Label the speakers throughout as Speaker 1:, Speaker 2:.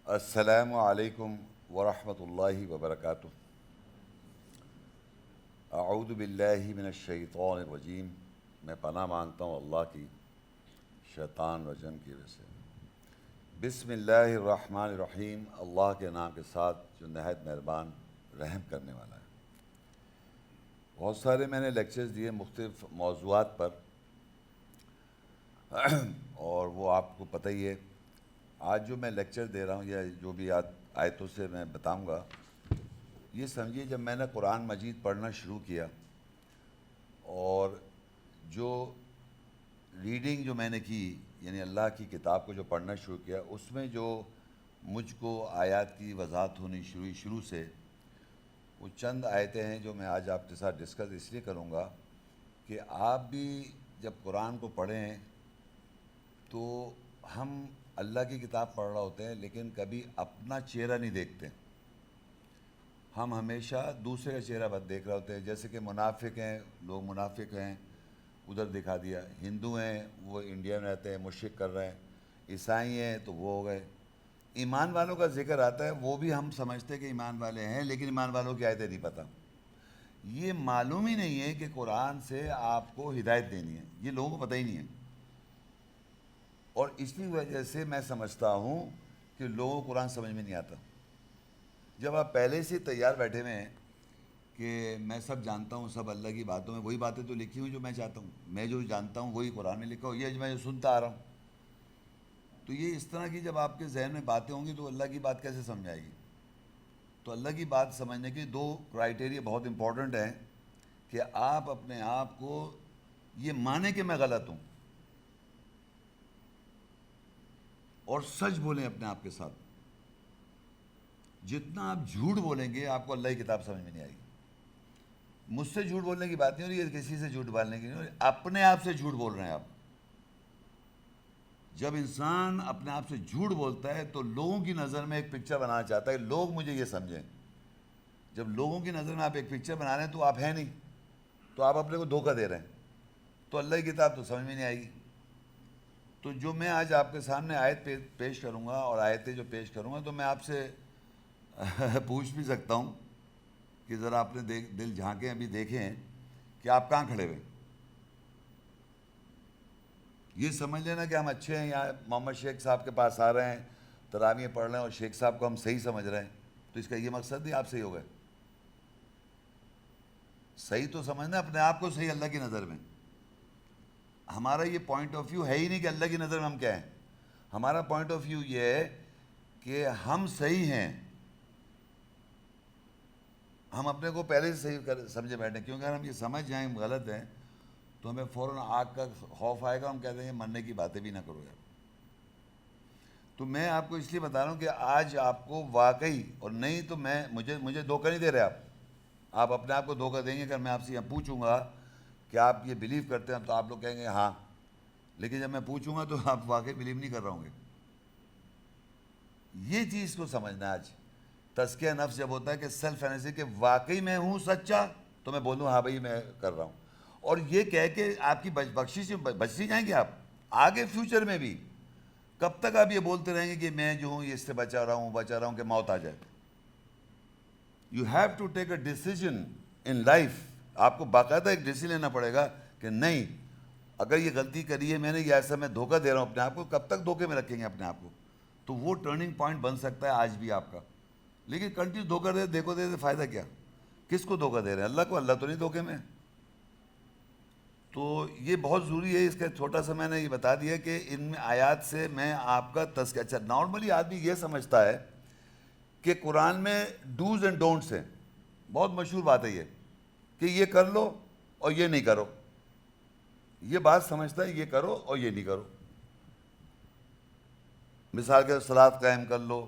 Speaker 1: السلام علیکم ورحمۃ اللہ وبرکاتہ۔ اعوذ باللہ من الشیطان الرجیم۔ میں پناہ مانگتا ہوں اللہ کی شیطان رجم کی وجہ سے۔ بسم اللہ الرحمن الرحیم۔ اللہ کے نام کے ساتھ جو نہایت مہربان رحم کرنے والا ہے۔ بہت سارے میں نے لیکچرز دیے مختلف موضوعات پر، اور وہ آپ کو پتہ ہی ہے۔ آج جو میں لیکچر دے رہا ہوں یا جو بھی آیتوں سے میں بتاؤں گا، یہ سمجھیے جب میں نے قرآن مجید پڑھنا شروع کیا اور جو ریڈنگ جو میں نے کی، یعنی اللہ کی کتاب کو جو پڑھنا شروع کیا، اس میں جو مجھ کو آیات کی وضاحت ہونی شروع سے، وہ چند آیتیں ہیں جو میں آج آپ کے ساتھ ڈسکس اس لیے کروں گا کہ آپ بھی جب قرآن کو پڑھیں تو ہم اللہ کی کتاب پڑھ رہے ہوتے ہیں لیکن کبھی اپنا چہرہ نہیں دیکھتے، ہم ہمیشہ دوسرے کا چہرہ بس دیکھ رہے ہوتے ہیں۔ جیسے کہ منافق ہیں، لوگ منافق ہیں، ادھر دکھا دیا۔ ہندو ہیں، وہ انڈیا میں رہتے ہیں، مشرک کر رہے ہیں۔ عیسائی ہیں تو وہ ہو گئے۔ ایمان والوں کا ذکر آتا ہے، وہ بھی ہم سمجھتے کہ ایمان والے ہیں، لیکن ایمان والوں کی آیتیں نہیں پتہ۔ یہ معلوم ہی نہیں ہے کہ قرآن سے آپ کو ہدایت دینی ہے، یہ لوگوں کو پتہ ہی نہیں ہے۔ اور اس کی وجہ سے میں سمجھتا ہوں کہ لوگوں کو قرآن سمجھ میں نہیں آتا۔ جب آپ پہلے سے تیار بیٹھے ہوئے ہیں کہ میں سب جانتا ہوں، سب اللہ کی باتوں میں وہی باتیں تو لکھی ہوئی جو میں چاہتا ہوں، میں جو جانتا ہوں وہی قرآن میں لکھا ہو، یہ میں جو سنتا آ رہا ہوں، تو یہ اس طرح کی جب آپ کے ذہن میں باتیں ہوں گی تو اللہ کی بات کیسے سمجھ آئے گی؟ تو اللہ کی بات سمجھنے کی دو کرائٹیریا بہت امپورٹنٹ ہیں کہ آپ اپنے آپ کو یہ مانیں کہ میں غلط ہوں، اور سچ بولیں اپنے آپ کے ساتھ۔ جتنا آپ جھوٹ بولیں گے آپ کو اللہ کی کتاب سمجھ میں نہیں آئے گی۔ مجھ سے جھوٹ بولنے کی بات نہیں ہو رہی ہے، کسی سے جھوٹ بولنے کی نہیں ہو رہی، اپنے آپ سے جھوٹ بول رہے ہیں آپ۔ جب انسان اپنے آپ سے جھوٹ بولتا ہے تو لوگوں کی نظر میں ایک پکچر بنانا چاہتا ہے، لوگ مجھے یہ سمجھیں۔ جب لوگوں کی نظر میں آپ ایک پکچر بنا رہے ہیں تو آپ ہیں نہیں، تو آپ اپنے کو دھوکہ دے رہے ہیں، تو اللہ کی کتاب تو سمجھ میں نہیں آئے گی۔ تو جو میں آج آپ کے سامنے آیت پیش کروں گا اور آیتیں جو پیش کروں گا، تو میں آپ سے پوچھ بھی سکتا ہوں کہ ذرا اپنے دل جھانکیں، ابھی دیکھیں کہ آپ کہاں کھڑے ہوئے۔ یہ سمجھ لینا کہ ہم اچھے ہیں، یا محمد شیخ صاحب کے پاس آ رہے ہیں، تراویح پڑھ رہے ہیں اور شیخ صاحب کو ہم صحیح سمجھ رہے ہیں، تو اس کا یہ مقصد نہیں آپ صحیح ہو گئے۔ صحیح تو سمجھنا اپنے آپ کو صحیح اللہ کی نظر میں۔ ہمارا یہ پوائنٹ آف ویو ہے ہی نہیں کہ اللہ کی نظر میں ہم کیا ہیں۔ ہمارا پوائنٹ آف ویو یہ ہے کہ ہم صحیح ہیں، ہم اپنے کو پہلے سے صحیح سمجھے بیٹھے، کیونکہ اگر ہم یہ سمجھ جائیں ہم غلط ہیں تو ہمیں فوراً آگ کا خوف آئے گا، ہم کہتے ہیں مرنے کی باتیں بھی نہ کرو یار۔ تو میں آپ کو اس لیے بتا رہا ہوں کہ آج آپ کو واقعی، اور نہیں تو مجھے دھوکہ نہیں دے رہے آپ اپنے آپ کو دھوکہ دیں گے۔ اگر میں آپ سے یہاں پوچھوں گا کہ آپ یہ بلیو کرتے ہیں تو آپ لوگ کہیں گے ہاں، لیکن جب میں پوچھوں گا تو آپ واقعی بلیو نہیں کر رہے ہوں گے۔ یہ چیز کو سمجھنا آج۔ تزکیہ نفس جب ہوتا ہے کہ سیلف انالیسس کہ واقعی میں ہوں سچا، تو میں بولوں ہاں بھائی میں کر رہا ہوں، اور یہ کہہ کے آپ کی بخشش سے بچتی جائیں گے آپ آگے فیوچر میں بھی۔ کب تک آپ یہ بولتے رہیں گے کہ میں جو ہوں یہ اس سے بچا رہا ہوں کہ موت آ جائے؟ You have to take a decision in life. آپ کو باقاعدہ ایک ڈیسیجن لینا پڑے گا کہ نہیں، اگر یہ غلطی کری ہے میں نے، یہ ایسا میں دھوکہ دے رہا ہوں اپنے آپ کو، کب تک دھوکے میں رکھیں گے اپنے آپ کو؟ تو وہ ٹرننگ پوائنٹ بن سکتا ہے آج بھی آپ کا۔ لیکن کنٹینیو دھوکہ دے فائدہ کیا؟ کس کو دھوکہ دے رہے ہیں؟ اللہ کو؟ اللہ تو نہیں دھوکے میں۔ تو یہ بہت ضروری ہے، اس کا چھوٹا سا میں نے یہ بتا دیا کہ ان آیات سے میں آپ کا تذکیہ۔ اچھا، نارملی آدمی یہ سمجھتا ہے کہ قرآن میں ڈوز اینڈ ڈونٹس ہیں، بہت مشہور بات ہے یہ کہ یہ کر لو اور یہ نہیں کرو۔ یہ بات سمجھتا ہے یہ کرو اور یہ نہیں کرو۔ مثال کے صلاۃ قائم کر لو،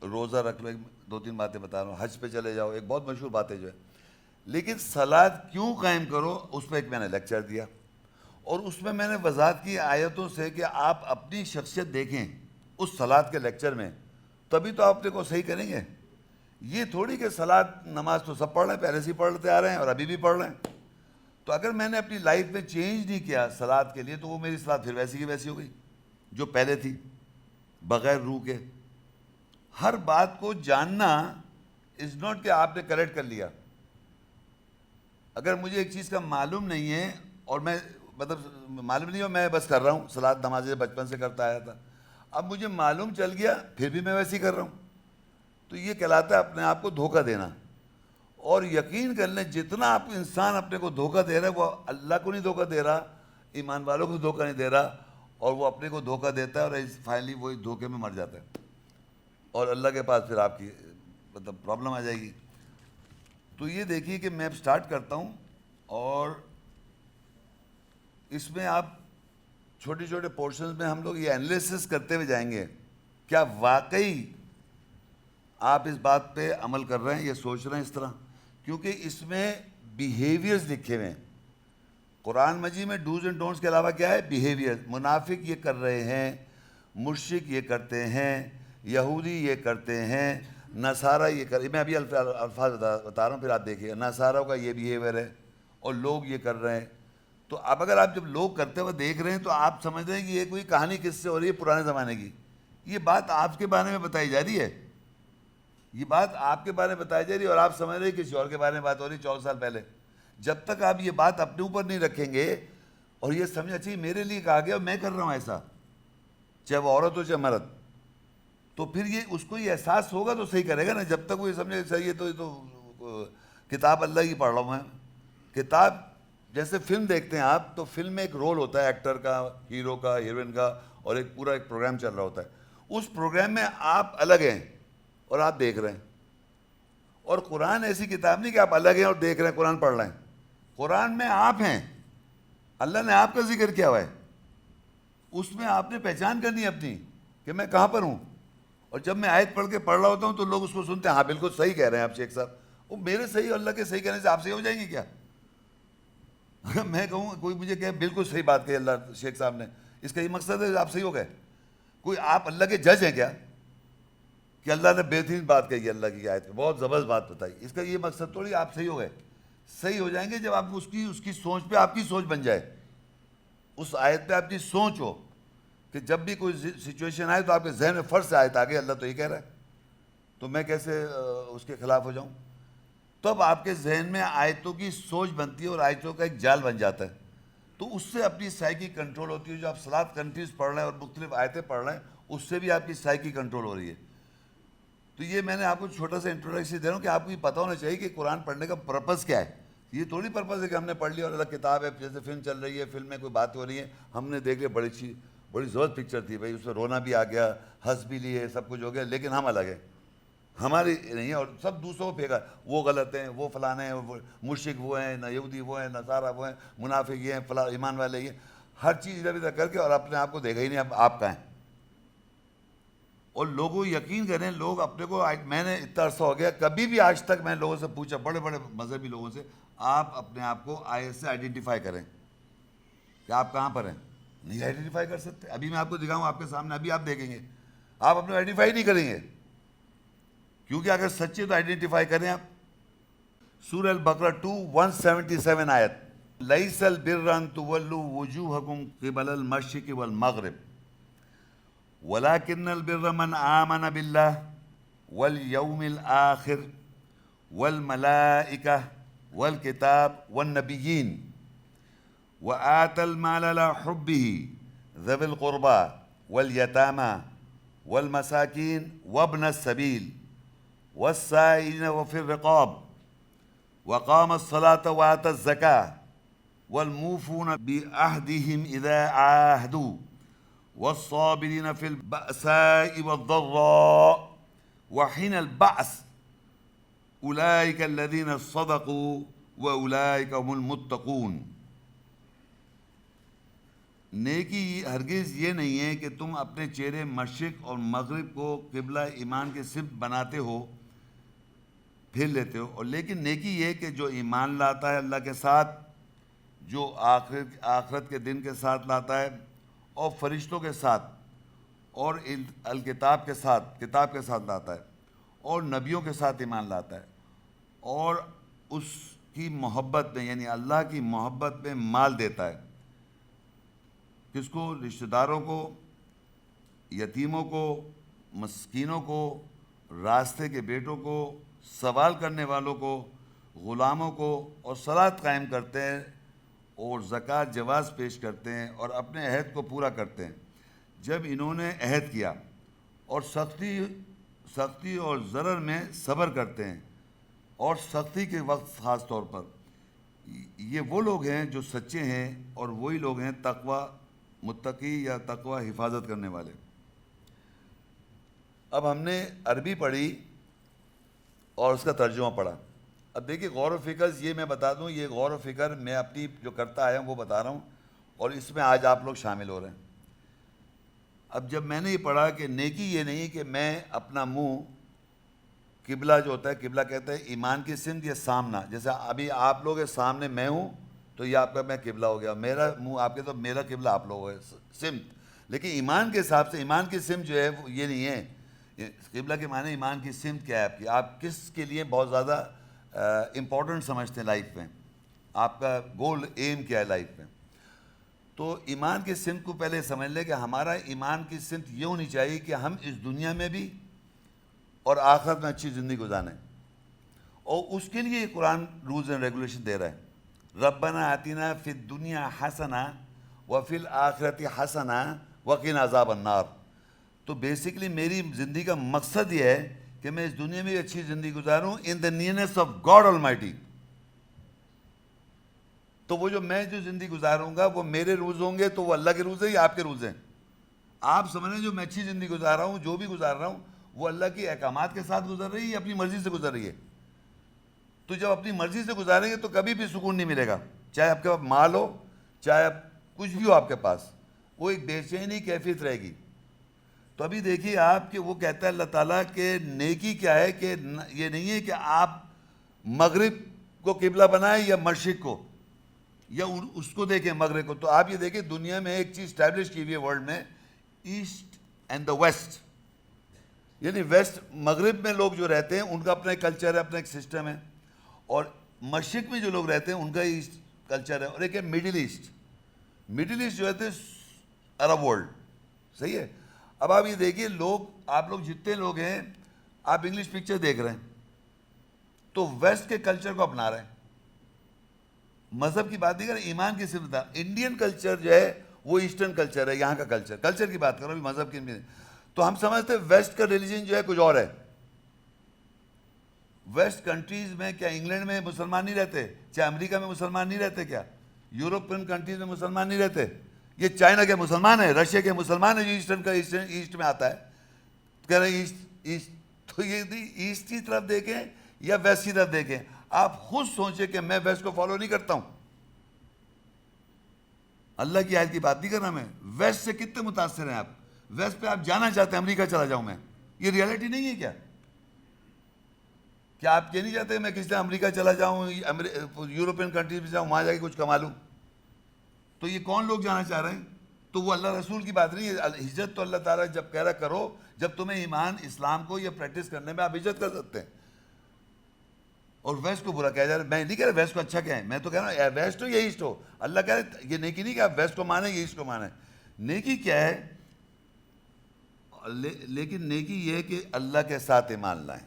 Speaker 1: روزہ رکھ لو، دو تین باتیں بتا رہا ہوں، حج پہ چلے جاؤ، ایک بہت مشہور بات ہے جو ہے۔ لیکن صلاۃ کیوں قائم کرو اس پہ ایک میں نے لیکچر دیا، اور اس میں نے وضاحت کی آیتوں سے کہ آپ اپنی شخصیت دیکھیں اس صلاۃ کے لیکچر میں، تبھی تو آپ اپنے کو صحیح کریں گے۔ یہ تھوڑی کہ صلاۃ نماز تو سب پڑھ رہے ہیں، پہلے سے ہی پڑھتے آ رہے ہیں اور ابھی بھی پڑھ رہے ہیں، تو اگر میں نے اپنی لائف میں چینج نہیں کیا صلاۃ کے لیے تو وہ میری صلاۃ پھر ویسی کی ویسی ہو گئی جو پہلے تھی، بغیر روح کے۔ ہر بات کو جاننا از ناٹ کہ آپ نے کریکٹ کر لیا. اگر مجھے ایک چیز کا معلوم نہیں ہے اور میں مطلب معلوم نہیں ہو، میں بس کر رہا ہوں، صلاۃ نمازیں بچپن سے کرتا آیا تھا، اب مجھے معلوم چل گیا پھر بھی میں ویسے ہی کر رہا ہوں، تو یہ کہلاتا ہے اپنے آپ کو دھوکہ دینا. اور یقین کر لیں جتنا آپ انسان اپنے کو دھوکہ دے رہا ہے وہ اللہ کو نہیں دھوکہ دے رہا، ایمان والوں کو دھوکہ نہیں دے رہا، اور وہ اپنے کو دھوکہ دیتا ہے اور فائنلی وہی دھوکے میں مر جاتا ہے اور اللہ کے پاس پھر آپ کی مطلب پرابلم آ جائے گی. تو یہ دیکھیے کہ میں اب سٹارٹ کرتا ہوں، اور اس میں آپ چھوٹے چھوٹے پورشنز میں ہم لوگ یہ انالیسس کرتے ہوئے جائیں گے کیا واقعی آپ اس بات پہ عمل کر رہے ہیں، یہ سوچ رہے ہیں اس طرح، کیونکہ اس میں بیہیویئرز لکھے ہوئے ہیں. قرآن مجید میں ڈوز اینڈ ڈونٹس کے علاوہ کیا ہے؟ بیہیویئر. منافق یہ کر رہے ہیں، مشرک یہ کرتے ہیں، یہودی یہ کرتے ہیں، نصارہ یہ میں ابھی الفاظ بتا رہا ہوں، پھر آپ دیکھیے نصاروں کا یہ بیہیویئر ہے اور لوگ یہ کر رہے ہیں. تو اب اگر آپ جب لوگ کرتے ہوئے دیکھ رہے ہیں تو آپ سمجھ رہے ہیں کہ یہ کوئی کہانی کس سے ہو رہی ہے؟ پرانے زمانے کی. یہ بات آپ کے بارے میں بتائی جا رہی ہے، یہ بات آپ کے بارے میں بتائی جا رہی ہے، اور آپ سمجھ رہے ہیں کسی اور کے بارے میں بات ہو رہی ہے 14 سال پہلے. جب تک آپ یہ بات اپنے اوپر نہیں رکھیں گے اور یہ سمجھ اچھی میرے لیے کہا گیا اور میں کر رہا ہوں ایسا، چاہے وہ عورت ہو چاہے مرد، تو پھر یہ اس کو یہ احساس ہوگا تو صحیح کرے گا نا. جب تک وہ یہ سمجھے صحیح ہے تو یہ تو کتاب اللہ کی پڑھ رہا ہوں میں. کتاب جیسے فلم دیکھتے ہیں آپ، تو فلم میں ایک رول ہوتا ہے ایکٹر کا، ہیرو کا، ہیروئن کا، اور ایک پورا ایک پروگرام چل رہا ہوتا ہے. اس پروگرام میں آپ الگ ہیں اور آپ دیکھ رہے ہیں. اور قرآن ایسی کتاب نہیں کہ آپ الگ ہیں اور دیکھ رہے ہیں قرآن پڑھ رہے ہیں. قرآن میں آپ ہیں، اللہ نے آپ کا ذکر کیا ہوا ہے، اس میں آپ نے پہچان کرنی ہے اپنی کہ میں کہاں پر ہوں. اور جب میں آیت پڑھ کے پڑھ رہا ہوتا ہوں تو لوگ اس کو سنتے ہیں، ہاں بالکل صحیح کہہ رہے ہیں آپ شیخ صاحب. وہ میرے صحیح اور اللہ کے صحیح کہنے سے آپ صحیح ہو جائیں گے کیا؟ میں کہوں کوئی مجھے کہے بالکل صحیح بات کہی اللہ شیخ صاحب نے، اس کا یہ مقصد ہے آپ صحیح ہو گئے؟ کوئی آپ اللہ کے جج ہیں کیا کہ اللہ نے بہترین بات کہی ہے اللہ کی آیت میں، بہت زبردست بات بتائی، اس کا یہ مقصد تھوڑی آپ صحیح ہو گئے. صحیح ہو جائیں گے جب آپ اس کی سوچ پہ آپ کی سوچ بن جائے، اس آیت پہ آپ کی سوچ ہو کہ جب بھی کوئی سچویشن آئے تو آپ کے ذہن میں فرض سے آیت آ گئی اللہ تو یہ کہہ رہا ہے تو میں کیسے اس کے خلاف ہو جاؤں. تب آپ کے ذہن میں آیتوں کی سوچ بنتی ہے اور آیتوں کا ایک جال بن جاتا ہے. تو اس سے اپنی سائیکی کنٹرول ہوتی ہے. جو آپ صلاۃ کنٹینیوس پڑھ رہے ہیں اور مختلف آیتیں پڑھ رہے ہیں، اس سے بھی آپ کی سائیکی کنٹرول ہو رہی ہے. تو یہ میں نے آپ کو چھوٹا سا انٹروڈکشن دے رہا ہوں کہ آپ کو یہ پتہ ہونا چاہیے کہ قرآن پڑھنے کا پرپز کیا ہے. یہ تھوڑی پرپز ہے کہ ہم نے پڑھ لیا اور الگ کتاب ہے، جیسے فلم چل رہی ہے، فلم میں کوئی بات ہو رہی ہے، ہم نے دیکھ لیا، بڑی زبردست پکچر تھی بھائی، اس میں رونا بھی آ گیا، ہنس بھی لیے، سب کچھ ہو گیا، لیکن ہم الگ ہیں، ہماری نہیں ہے، اور سب دوسروں کو پھینکا، وہ غلط ہیں، وہ فلانے ہیں، وہ مشرک وہ ہیں، نہ یہودی وہ ہیں، نصارہ وہ ہیں، منافق یہ ہیں، فلاں ایمان والے یہ، ہر چیز ادھر ادھر کر کے، اور اپنے آپ کو دیکھا ہی نہیں اب آپ کہاں ہیں. اور لوگوں یقین کریں، لوگ اپنے کو، میں نے اتنا عرصہ ہو گیا، کبھی بھی آج تک میں لوگوں سے پوچھا، بڑے بڑے مذہبی لوگوں سے، آپ اپنے آپ کو آیت سے آئیڈینٹیفائی کریں کہ آپ کہاں پر ہیں. نہیں آئیڈینٹیفائی کر سکتے. ابھی میں آپ کو دکھاؤں آپ کے سامنے، ابھی آپ دیکھیں گے، آپ اپنے آئیڈینٹیفائی نہیں کریں گے، کیونکہ اگر سچے تو آئیڈینٹیفائی کریں آپ. سورہ البقرہ 2:177 آیت، لیس البر ان تولوا وجوہکم قبل المشرق والمغرب ولكن البر من آمن بالله واليوم الآخر والملائكة والكتاب والنبيين وآتى المال على حبه ذوي القربى واليتامى والمساكين وابن السبيل والسائلين وفي الرقاب وقام الصلاة وآتى الزكاة والموفون بعهدهم إذا عاهدوا والصابرين في البأساء والضراء وحين البعث أولئك الذين صدقوا وأولئك هم المتقون. نیکی ہرگز یہ نہیں ہے کہ تم اپنے چہرے مشرق اور مغرب کو قبلہ ایمان کے سمت بناتے ہو، پھر لیتے ہو، اور لیکن نیکی یہ کہ جو ایمان لاتا ہے اللہ کے ساتھ، جو آخرت کے دن کے ساتھ لاتا ہے، اور فرشتوں کے ساتھ، اور الکتاب کے ساتھ، کتاب کے ساتھ لاتا ہے، اور نبیوں کے ساتھ ایمان لاتا ہے، اور اس کی محبت میں، یعنی اللہ کی محبت میں مال دیتا ہے. کس کو؟ رشتہ داروں کو، یتیموں کو، مسکینوں کو، راستے کے بیٹوں کو، سوال کرنے والوں کو، غلاموں کو، اور صلاۃ قائم کرتے ہیں اور زکوٰۃ جواز پیش کرتے ہیں اور اپنے عہد کو پورا کرتے ہیں جب انہوں نے عہد کیا، اور سختی اور ضرر میں صبر کرتے ہیں، اور سختی کے وقت خاص طور پر، یہ وہ لوگ ہیں جو سچے ہیں، اور وہی لوگ ہیں تقوی متقی یا تقوی حفاظت کرنے والے۔ اب ہم نے عربی پڑھی اور اس کا ترجمہ پڑھا۔ اب دیکھیے غور و فکر، یہ میں بتا دوں، یہ غور و فکر میں اپنی جو کرتا آیا ہوں وہ بتا رہا ہوں، اور اس میں آج آپ لوگ شامل ہو رہے ہیں۔ اب جب میں نے یہ پڑھا کہ نیکی یہ نہیں کہ میں اپنا منہ قبلہ جو ہوتا ہے، قبلہ کہتے ہیں ایمان کی سمت یا سامنا، جیسے ابھی آپ لوگ کے سامنے میں ہوں تو یہ آپ کا میں قبلہ ہو گیا، میرا منہ آپ کے تو میرا قبلہ آپ لوگ ہے سمت، لیکن ایمان کے حساب سے ایمان کی سمت جو ہے وہ یہ نہیں ہے۔ قبلہ کے معنی ایمان کی سمت کیا ہے آپ کی، آپ کس کے لیے بہت زیادہ امپورٹنٹ سمجھتے ہیں لائف میں، آپ کا گول ایم کیا ہے لائف میں۔ تو ایمان کی سمت کو پہلے سمجھ لیں کہ ہمارا ایمان کی سمت یہ ہونی چاہیے کہ ہم اس دنیا میں بھی اور آخرت میں اچھی زندگی گزاریں، اور اس کے لیے قرآن رولز اینڈ ریگولیشن دے رہا ہے۔ ربنا آتنا فی الدنیا حسنہ وفی الآخرۃ حسنہ وقنا عذاب النار۔ تو بیسکلی میری زندگی کا مقصد یہ ہے کہ میں اس دنیا میں اچھی زندگی گزاروں ان دا نیئرنیس آف گاڈ آلمائٹی۔ تو وہ جو میں جو زندگی گزاروں گا وہ میرے روز ہوں گے تو وہ اللہ کے روز ہیں یا آپ کے روز ہیں؟ آپ سمجھ رہے ہیں جو میں اچھی زندگی گزار رہا ہوں، جو بھی گزار رہا ہوں، وہ اللہ کے احکامات کے ساتھ گزر رہی ہے یا اپنی مرضی سے گزر رہی ہے؟ تو جب اپنی مرضی سے گزاریں گے تو کبھی بھی سکون نہیں ملے گا، چاہے آپ کے پاس مال ہو، چاہے آپ کچھ بھی ہو آپ کے پاس، وہ ایک بے چینی کیفیت رہے گی۔ تو ابھی دیکھیے آپ کہ وہ کہتا ہے اللہ تعالیٰ کہ نیکی کیا ہے، کہ یہ نہیں ہے کہ آپ مغرب کو قبلہ بنائیں یا مشرق کو، یا اس کو دیکھیں مغرب کو۔ تو آپ یہ دیکھیں دنیا میں ایک چیز اسٹیبلش کی ہوئی ہے ورلڈ میں، ایسٹ اینڈ دا ویسٹ، یعنی ویسٹ مغرب میں لوگ جو رہتے ہیں ان کا اپنا ایک کلچر ہے، اپنا ایک سسٹم ہے، اور مشرق میں جو لوگ رہتے ہیں ان کا ایسٹ کلچر ہے، اور ایک ہے مڈل ایسٹ۔ مڈل ایسٹ جو ہے عرب ورلڈ، صحیح ہے۔ اب آپ یہ دیکھیے لوگ، آپ لوگ جتنے لوگ ہیں، آپ انگلش پکچر دیکھ رہے ہیں تو ویسٹ کے کلچر کو اپنا رہے ہیں، مذہب کی بات نہیں کر رہے، ایمان کی صرف تھا۔ انڈین کلچر جو ہے وہ ایسٹرن کلچر ہے، یہاں کا کلچر کی بات کر رہا ہوں، مذہب کی نہیں۔ تو ہم سمجھتے ہیں ویسٹ کا ریلیجن جو ہے کچھ اور ہے۔ ویسٹ کنٹریز میں کیا انگلینڈ میں مسلمان نہیں رہتے؟ چاہے امریکہ میں مسلمان نہیں رہتے؟ کیا یورپین کنٹریز میں مسلمان نہیں رہتے؟ یہ چائنا کے مسلمان ہیں، رشیا کے مسلمان ہیں، جو ایسٹرن کا ایسٹ میں آتا ہے، کہہ رہے ہیں ایسٹ۔ تو یہ ایسٹ کی طرف دیکھیں یا ویسٹ کی طرف دیکھیں، آپ خود سوچیں کہ میں ویسٹ کو فالو نہیں کرتا ہوں، اللہ کی آیت کی بات نہیں کر رہا میں۔ ویسٹ سے کتنے متاثر ہیں آپ؟ ویسٹ پہ آپ جانا چاہتے ہیں امریکہ چلا جاؤں میں، یہ ریالٹی نہیں ہے کیا؟ کیا آپ یہ نہیں چاہتے میں کس طرح امریکہ چلا جاؤں، یورپین کنٹریز میں جاؤں، وہاں جا کے کچھ کما لوں؟ تو یہ کون لوگ جانا چاہ رہے ہیں؟ تو وہ اللہ رسول کی بات نہیں ہے۔ ہجرت تو اللہ تعالیٰ جب کہہ رہا کرو، جب تمہیں ایمان اسلام کو یہ پریکٹس کرنے میں آپ ہجرت کر سکتے ہیں۔ اور ویسٹ کو برا کہا جا رہا ہے، میں نہیں کہہ رہا ویسٹ کو اچھا کہیں، میں تو کہہ رہا ہوں ویسٹ ہو یا ایسٹ ہو، اللہ کہہ رہا ہے یہ نیکی نہیں کہ آپ ویسٹ کو مانیں یا ایسٹ کو مانیں۔ نیکی کیا ہے؟ لیکن نیکی یہ ہے کہ اللہ کے ساتھ ایمان لائیں۔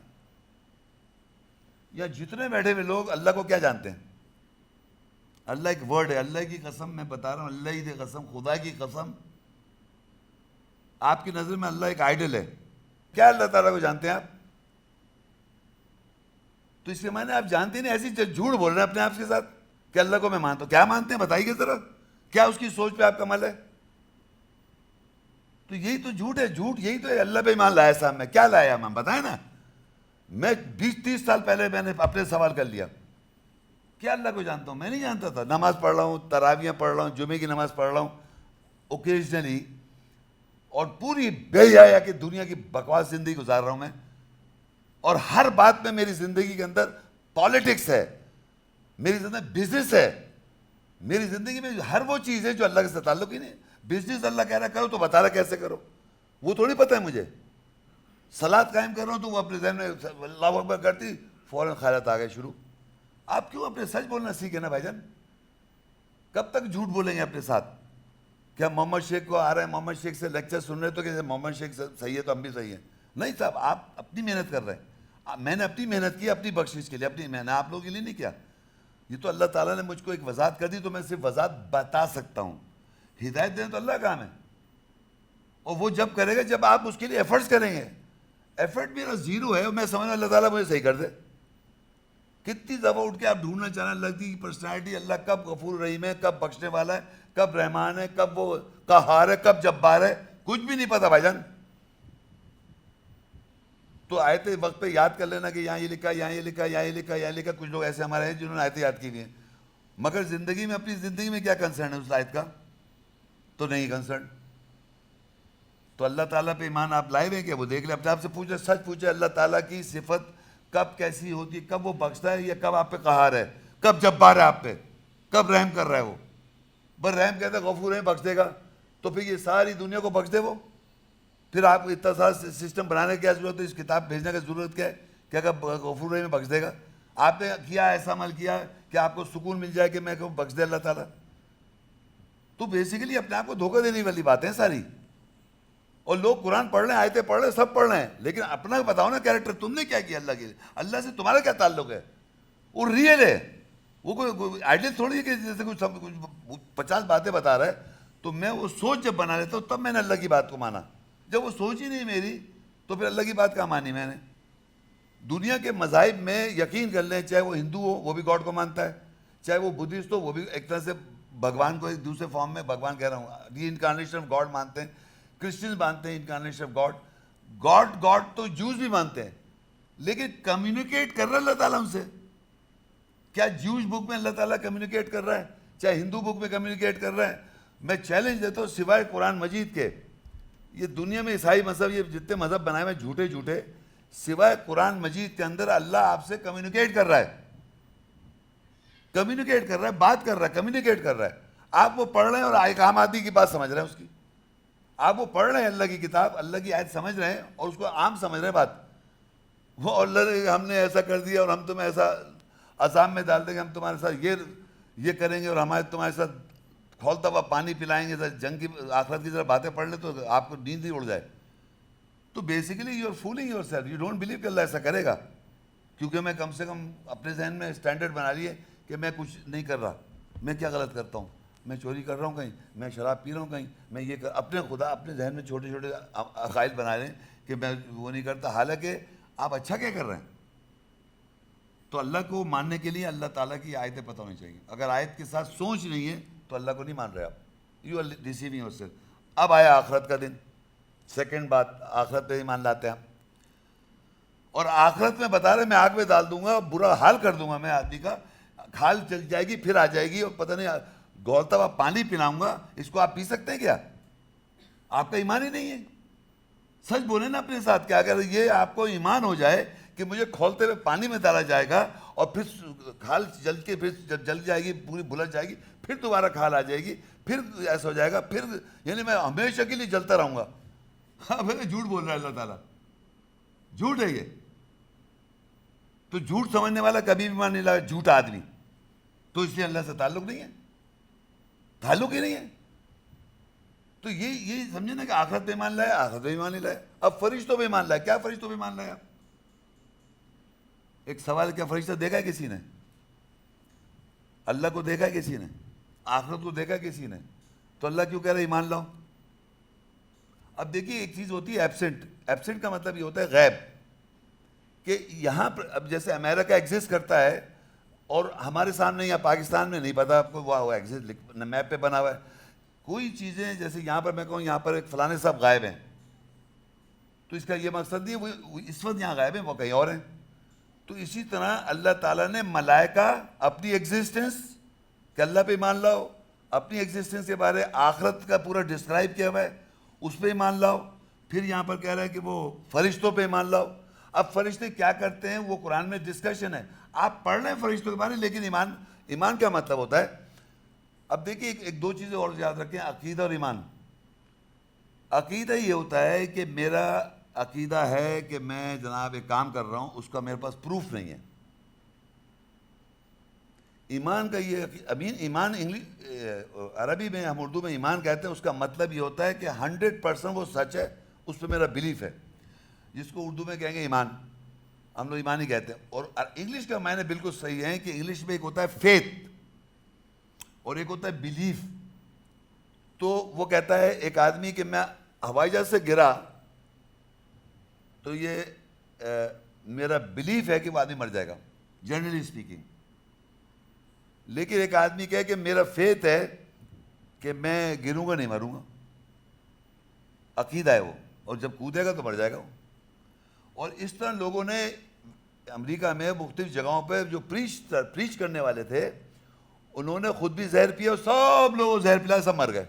Speaker 1: یا جتنے بیٹھے ہوئے لوگ اللہ کو کیا جانتے ہیں؟ اللہ ایک ورڈ ہے، اللہ کی قسم میں بتا رہا ہوں، اللہ ہی کی قسم، خدا کی قسم، آپ کی نظر میں اللہ ایک آئیڈل ہے۔ کیا اللہ تعالیٰ کو جانتے ہیں آپ؟ تو اس کے معنی آپ جانتے نہیں، ایسی جھوٹ بول رہے ہیں اپنے آپ کے ساتھ کہ اللہ کو میں مانتا ہوں۔ کیا مانتے ہیں بتائیے ذرا، کیا اس کی سوچ پہ آپ کا عمل ہے؟ تو یہی تو جھوٹ ہے، جھوٹ یہی تو ہے۔ اللہ پہ ایمان لایا صاحب، میں کیا لایا؟ میں بتائیں نا، میں 20-30 سال پہلے میں نے اپنے سوال کر لیا، کیا اللہ کو جانتا ہوں؟ میں نہیں جانتا تھا۔ نماز پڑھ رہا ہوں، تراویاں پڑھ رہا ہوں، جمعے کی نماز پڑھ رہا ہوں اوکیجنلی، اور پوری بے حیا کی دنیا کی بکواس زندگی گزار رہا ہوں میں، اور ہر بات میں میری زندگی کے اندر پالیٹکس ہے، میری زندگی بزنس ہے، میری زندگی میں ہر وہ چیز ہے جو اللہ کے ساتھ تعلق ہی نہیں۔ بزنس اللہ کہہ رہا کرو تو بتا رہا کیسے کرو، وہ تھوڑی پتہ ہے مجھے۔ صلاۃ قائم کر رہا ہوں تو وہ اپنے ذہن میں اللہ اکبر کرتی، فوراً خیالات آ گئے شروع۔ آپ کیوں اپنے سچ بولنا سیکھیں نا بھائی جان، کب تک جھوٹ بولیں گے اپنے ساتھ؟ کیا محمد شیخ کو آ رہے ہیں، محمد شیخ سے لیکچر سن رہے تو کہ محمد شیخ صحیح ہے تو ہم بھی صحیح ہیں؟ نہیں صاحب، آپ اپنی محنت کر رہے ہیں، میں نے اپنی محنت کی اپنی بخشش کے لیے، میں نے آپ لوگوں کے لیے نہیں کیا. یہ تو اللہ تعالیٰ نے مجھ کو ایک وضاحت کر دی تو میں صرف وضاحت بتا سکتا ہوں. ہدایت دینا تو اللہ کا کام ہے، اور وہ جب کرے گا جب آپ اس کے لیے ایفرٹس کریں گے. ایفرٹ میرا زیرو ہے اور میں سمجھا اللہ تعالیٰ مجھے صحیح کر دے. کتنی دفعہ اٹھ کے آپ ڈھونڈنا چاہنا اللہ کی پرسنالٹی، اللہ کب غفور رحیم ہے، کب بخشنے والا ہے، کب رحمان ہے، کب وہ قہار ہے، کب جبار ہے، کچھ بھی نہیں پتا بھائی جان. تو آیتیں وقت پہ یاد کر لینا کہ یہاں یہ لکھا، یہاں یہ لکھا، یہاں یہ لکھا، یہاں لکھا. کچھ لوگ ایسے ہمارے ہیں جنہوں نے آیتیں یاد کی ہوئی ہیں، مگر زندگی میں اپنی زندگی میں کیا کنسرن ہے اس آیت کا؟ تو نہیں کنسرن. تو اللہ تعالیٰ پہ ایمان آپ لائے ہوئے کہ وہ دیکھ لیں، اپنے آپ سے پوچھیں، سچ پوچھیں اللہ تعالیٰ کی صفت کب کیسی ہوتی ہے، کب وہ بخشتا ہے یا کب آپ پہ قہار ہے، کب جبار ہے آپ پہ، کب رحم کر رہا ہے وہ. بس رحم کہتا ہے غفور ہے بخش دے گا، تو پھر یہ ساری دنیا کو بخش دے وہ. پھر آپ اتنا سارا سسٹم بنانے کی کیا ضرورت ہے، اس کتاب بھیجنے کی ضرورت کیا ہے کہ اگر غفور رحیم بخش دے گا. آپ نے کیا ایسا عمل کیا کہ آپ کو سکون مل جائے کہ میں کہوں بخش دے اللہ تعالیٰ؟ تو بیسیکلی اپنے آپ کو دھوکہ دینے والی باتیں ہیں ساری. اور لوگ قرآن پڑھ رہے ہیں، آیتیں پڑھ رہے ہیں، سب پڑھ رہے ہیں، لیکن اپنا بتاؤ نا کیریکٹر، تم نے کیا کیا اللہ کے لیے، اللہ سے تمہارا کیا تعلق ہے. وہ ریئل ہے، وہ کوئی آئیڈیل تھوڑی ہے کہ جیسے کچھ 50 باتیں بتا رہا ہے تو میں وہ سوچ جب بنا لیتا ہوں تب میں نے اللہ کی بات کو مانا. جب وہ سوچ ہی نہیں میری تو پھر اللہ کی بات کہاں مانی میں نے. دنیا کے مذاہب میں یقین کر لیں، چاہے وہ ہندو ہو وہ بھی گاڈ کو مانتا ہے، چاہے وہ بدھسٹ ہو وہ بھی ایک طرح سے بھگوان کو ایک دوسرے فارم میں بھگوان کہہ رہا ہوں، ری انکارنیشن آف گاڈ مانتے ہیں. کرسچنز مانتے ہیں انکارنیشن آف گاڈ. گاڈ تو جوز بھی مانتے ہیں، لیکن کمیونیکیٹ کر رہا ہے اللہ تعالیٰ ان سے. کیا جوش بک میں اللہ تعالیٰ کمیونیکیٹ کر رہا ہے، چاہے ہندو بک میں کمیونیکیٹ کر رہا ہے؟ میں چیلنج دیتا ہوں سوائے قرآن مجید کے، یہ دنیا میں عیسائی مذہب، یہ جتنے مذہب بنائے ہوئے جھوٹے جھوٹے، سوائے قرآن مجید کے اندر اللہ آپ سے کمیونیکیٹ کر رہا ہے، کمیونیکیٹ کر رہا ہے، بات کر رہا ہے، کمیونیکٹ کر رہا ہے. آپ وہ پڑھ رہے ہیں اور ایک عام آدمی کی بات سمجھ رہے ہیں اس کی. آپ وہ پڑھ رہے ہیں اللہ کی کتاب، اللہ کی آیت سمجھ رہے ہیں اور اس کو عام سمجھ رہے ہیں بات. وہ اللہ نے ہم نے ایسا کر دیا اور ہم تمہیں ایسا عذاب میں ڈال دیں گے، ہم تمہارے ساتھ یہ کریں گے اور ہمارے تمہارے ساتھ کھولتا ہوا پانی پلائیں گے. جنگ کی آخرت کی طرح باتیں پڑھ لیں تو آپ کو نیند ہی اڑ جائے. تو basically you are fooling yourself, you don't believe کہ اللہ ایسا کرے گا، کیونکہ میں کم سے کم اپنے ذہن میں اسٹینڈرڈ بنا لیے کہ میں کچھ نہیں کر رہا. میں کیا غلط کرتا ہوں؟ میں چوری کر رہا ہوں کہیں، میں شراب پی رہا ہوں کہیں، میں یہ اپنے خدا اپنے ذہن میں چھوٹے چھوٹے عقائد بنا لیں کہ میں وہ نہیں کرتا، حالانکہ آپ اچھا کیا کر رہے ہیں. تو اللہ کو ماننے کے لیے اللہ تعالیٰ کی آیتیں پتہ ہونی چاہیے. اگر آیت کے ساتھ سوچ نہیں ہے تو اللہ کو نہیں مان رہے آپ، you are deceiving yourself. اب آیا آخرت کا دن. سیکنڈ بات، آخرت پہ ایمان لاتے ہیں ہم، اور آخرت میں بتا رہے میں آگ میں ڈال دوں گا، برا حال کر دوں گا میں آدمی کا، کھال چل جائے گی پھر آ جائے گی، اور پتہ نہیں گولتا ہوا پانی پلاؤں گا. اس کو آپ پی سکتے ہیں کیا؟ آپ کا ایمان ہی نہیں ہے. سچ بولے نا اپنے ساتھ، کہ اگر یہ آپ کو ایمان ہو جائے کہ مجھے کھولتے ہوئے پانی میں ڈالا جائے گا اور پھر کھال جل کے پھر جب جل جائے گی پوری بھلج جائے گی، پھر دوبارہ کھال آ جائے گی، پھر ایسا ہو جائے گا، پھر یعنی میں ہمیشہ کے لیے جلتا رہوں گا. ہاں بھائی جھوٹ بول رہا ہے اللہ تعالیٰ، جھوٹ ہے یہ. تو جھوٹ سمجھنے والا کبھی بھی مان نہیں لگا، جھوٹ آدمی. تو اس لیے اللہ سے تعلق نہیں ہے، تعلق ہی نہیں ہے. تو یہ سمجھے نا کہ آخرت پہ ایمان لایا، آخرت پہ ایمان نہیں لایا. اب فرشتوں پہ ایمان لایا، کیا فرشتوں پہ ایمان لایا؟ ایک سوال، کیا فرشتہ دیکھا ہے کسی نے؟ اللہ کو دیکھا ہے کسی نے؟ آخرت کو دیکھا ہے کسی نے؟ تو اللہ کیوں کہہ رہا ہے ایمان لاؤ؟ اب دیکھیے ایک چیز ہوتی ہے ایبسنٹ. ایبسنٹ کا مطلب یہ ہوتا ہے غیب، کہ یہاں پر اب جیسے امریکہ ایگزسٹ کرتا ہے اور ہمارے سامنے یا پاکستان میں نہیں پتا آپ کو، وہ ایگزسٹ میپ پہ بنا ہوا ہے. کوئی چیزیں جیسے یہاں پر میں کہوں یہاں پر ایک فلانے صاحب غائب ہیں، تو اس کا یہ مقصد نہیں ہے وہ اس وقت یہاں غائب ہیں، وہ کہیں اور ہیں. تو اسی طرح اللہ تعالیٰ نے ملائکہ اپنی ایگزسٹنس، کہ اللہ پہ ایمان لاؤ، اپنی ایگزسٹنس کے بارے آخرت کا پورا ڈسکرائب کیا ہوا ہے، اس پہ ایمان لاؤ. پھر یہاں پر کہہ رہا ہے کہ وہ فرشتوں پہ ایمان لاؤ. اب فرشتے کیا کرتے ہیں وہ قرآن میں ڈسکشن ہے، آپ پڑھ رہے ہیں فرشتوں کے بارے، لیکن ایمان کیا مطلب ہوتا ہے؟ اب دیکھیے ایک دو چیزیں اور یاد رکھیں، عقیدہ اور ایمان. عقیدہ یہ ہوتا ہے کہ میرا عقیدہ ہے کہ میں جناب ایک کام کر رہا ہوں، اس کا میرے پاس پروف نہیں ہے. ایمان کا یہ ایمان عربی میں ہم اردو میں ایمان کہتے ہیں، اس کا مطلب یہ ہوتا ہے کہ 100% وہ سچ ہے، اس پہ میرا بلیف ہے. جس کو اردو میں کہیں گے ایمان، ہم لوگ ایمان ہی کہتے ہیں. اور انگلش کا معنی بالکل صحیح ہے کہ انگلش میں ایک ہوتا ہے فیتھ اور ایک ہوتا ہے بلیف. تو وہ کہتا ہے ایک آدمی کہ میں ہوائی جہاز سے گرا تو یہ میرا بلیف ہے کہ وہ آدمی مر جائے گا جنرلی اسپیکنگ. لیکن ایک آدمی کہے کہ میرا فیتھ ہے کہ میں گروں گا نہیں مروں گا، عقیدہ ہے وہ، اور جب کودے گا تو مر جائے گا وہ. اور اس طرح لوگوں نے امریکہ میں مختلف جگہوں پہ جو پریچ کرنے والے تھے انہوں نے خود بھی زہر پیا اور سب لوگوں زہر پلایا، سب مر گئے.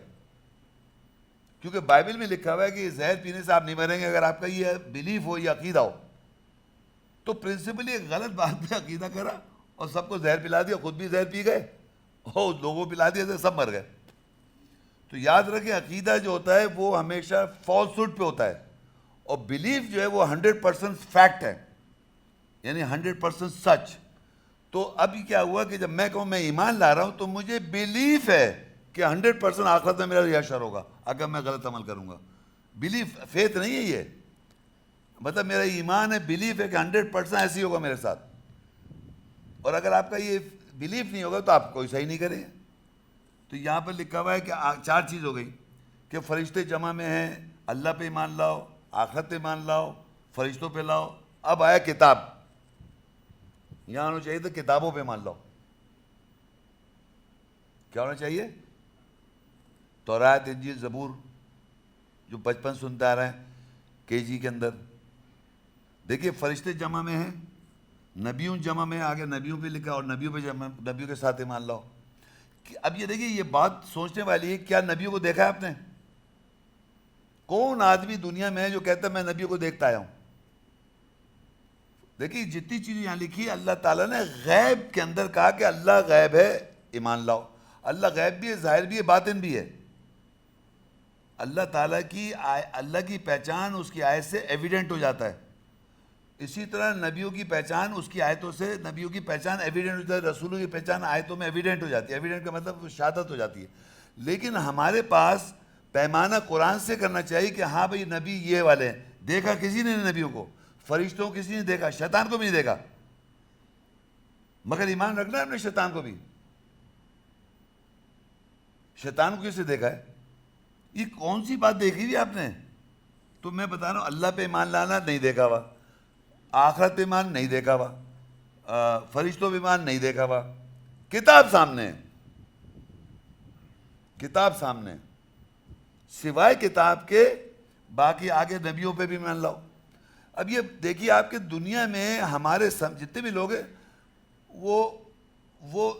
Speaker 1: کیونکہ بائبل میں لکھا ہوا ہے کہ زہر پینے سے آپ نہیں مریں گے اگر آپ کا یہ بلیف ہو، یہ عقیدہ ہو. تو پرنسپلی ایک غلط بات پہ عقیدہ کرا اور سب کو زہر پلا دیا، خود بھی زہر پی گئے اور لوگوں پلا دیا تھے، سب مر گئے. تو یاد رکھیں عقیدہ جو ہوتا ہے وہ ہمیشہ فالسہوڈ پہ ہوتا ہے، اور بلیف جو ہے وہ 100% فیکٹ ہے، یعنی 100% سچ. تو اب کیا ہوا کہ جب میں کہوں میں ایمان لا رہا ہوں تو مجھے بلیف ہے کہ 100% آخرت میں میرا ریاشر ہوگا اگر میں غلط عمل کروں گا. بلیف، فیتھ نہیں ہے یہ، مطلب میرا ایمان ہے، بلیف ہے کہ 100% ایسے ہی ہوگا میرے ساتھ. اور اگر آپ کا یہ بلیف نہیں ہوگا تو آپ کوئی صحیح نہیں کریں گے. تو یہاں پر لکھا ہوا ہے کہ 4 چیز ہو گئی کہ فرشتے جمع میں ہیں، اللہ پہ ایمان لاؤ، آخرت پہ ایمان لاؤ، فرشتوں پہ لاؤ. اب آیا کتاب، یہاں ہونا چاہیے تو کتابوں پہ مان لو. کیا ہونا چاہیے؟ تورات، انجیل، زبور، جو بچپن سنتے آ رہے ہیں KG کے اندر. دیکھیے فرشتے جمع میں ہیں، نبیوں جمع میں، آگے نبیوں پہ لکھا اور نبیوں پہ جمع، نبیوں کے ساتھ ایمان لاؤ. اب یہ دیکھیے یہ بات سوچنے والی ہے، کیا نبیوں کو دیکھا ہے آپ نے؟ کون آدمی دنیا میں ہے جو کہتا ہے میں نبیوں کو دیکھتا آیا ہوں؟ دیکھیے جتنی چیزیں یہاں لکھی اللہ تعالیٰ نے غیب کے اندر کہا کہ اللہ غیب ہے، ایمان لاؤ. اللہ غیب بھی ہے، ظاہر بھی ہے، باطن بھی ہے. اللہ تعالیٰ کی پہچان اس کی آیت سے ایویڈنٹ ہو جاتا ہے. اسی طرح نبیوں کی پہچان اس کی آیتوں سے، نبیوں کی پہچان ایویڈنٹ ہو جاتی ہے، رسولوں کی پہچان آیتوں میں ایویڈنٹ ہو جاتی ہے. ایویڈنٹ کا مطلب شہادت ہو جاتی ہے. لیکن ہمارے پاس پیمانہ قرآن سے کرنا چاہیے کہ ہاں بھئی نبی یہ والے ہیں. دیکھا کسی نے نبیوں کو، فرشتوں کو کسی نے دیکھا، شیطان کو بھی نہیں دیکھا، مگر ایمان رکھنا ہے ہم نے شیطان کو بھی. شیطان کو کس نے دیکھا ہے؟ یہ کون سی بات دیکھی ہوئی آپ نے؟ تو میں بتا رہا ہوں اللہ پہ ایمان لانا نہیں دیکھا ہوا، آخرت پہ ایمان نہیں دیکھا ہوا، فرشتوں پہ ایمان نہیں دیکھا ہوا. کتاب سامنے ہے، کتاب سامنے ہے، سوائے کتاب کے باقی آگے نبیوں پہ بھی ایمان لاؤ. اب یہ دیکھیے آپ کے دنیا میں ہمارے جتنے بھی لوگ ہیں وہ